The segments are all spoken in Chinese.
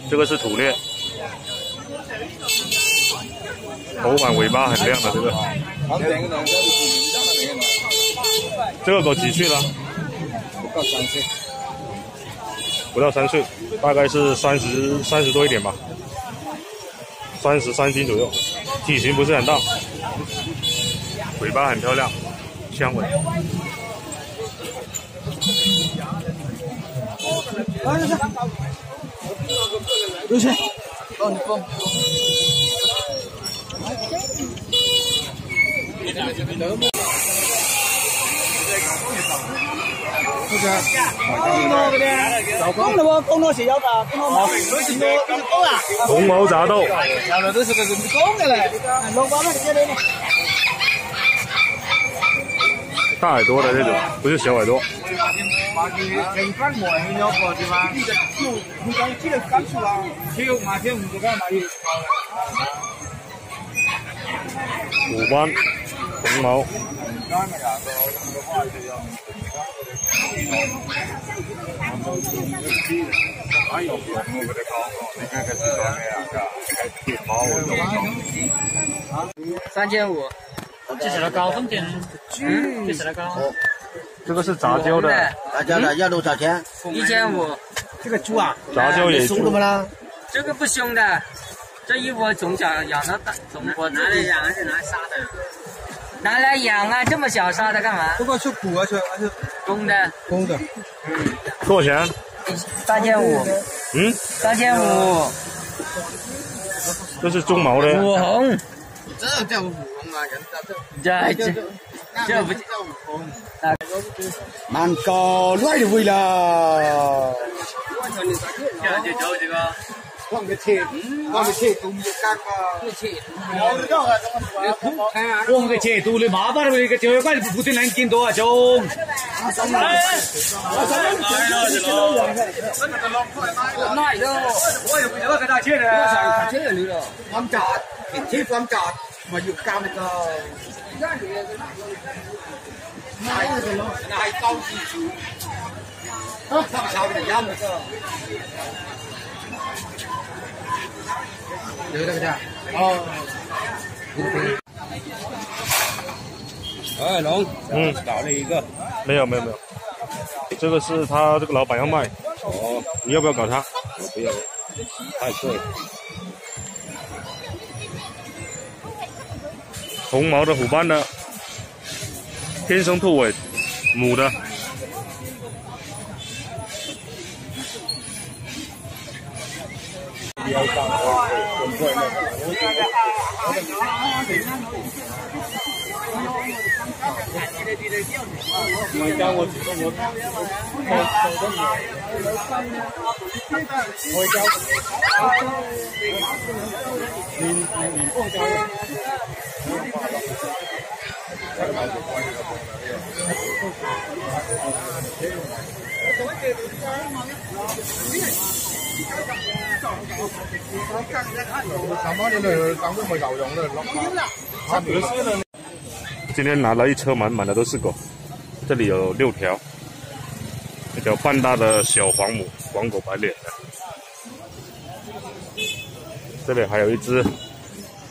这个是土鬣，头版尾巴很亮的这个。这个狗几岁了？不到3岁，大概是30多一点吧，33斤左右，体型不是很大，尾巴很漂亮，香尾。有钱，放你放。红毛杂豆，大耳朵的那种，不是小耳朵。虎斑，红毛。3500，这是那高峰点，这是那高。这个是杂交的，杂交多少钱？1500。这个猪啊，杂交野猪。凶的不啦？这个不凶的，这一窝从小养到大，我拿来养还是拿来杀的？拿来养啊，这么小杀它干嘛？这个是公啊，还是公的？公的。多少钱？3500。3500。这是中毛的。虎红。这叫虎红啊，人这不叫虎红。蛮高乱的味了。就走这个。放个车，都没干嘛？放个车，都你麻烦了，这个就怪不对人见多啊，中。那哟，我又不知道给他切的。切了了，放炸，切放炸，嘛要加那个。那还高技术，他们烧的样子。有这个价哦。哎，龙，搞了一个。没有，这个是他这个老板要卖。哦，你要不要搞他？我不要，太贵。红毛的虎斑的，天生兔尾，母的。今天拿了一车满满的都是狗，这里有6条，一条半大的小黄母，黄狗白脸的，这里还有一只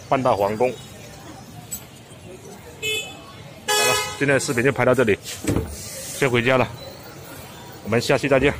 半大黄公。好了，今天的视频就拍到这里，先回家了，我们下期再见。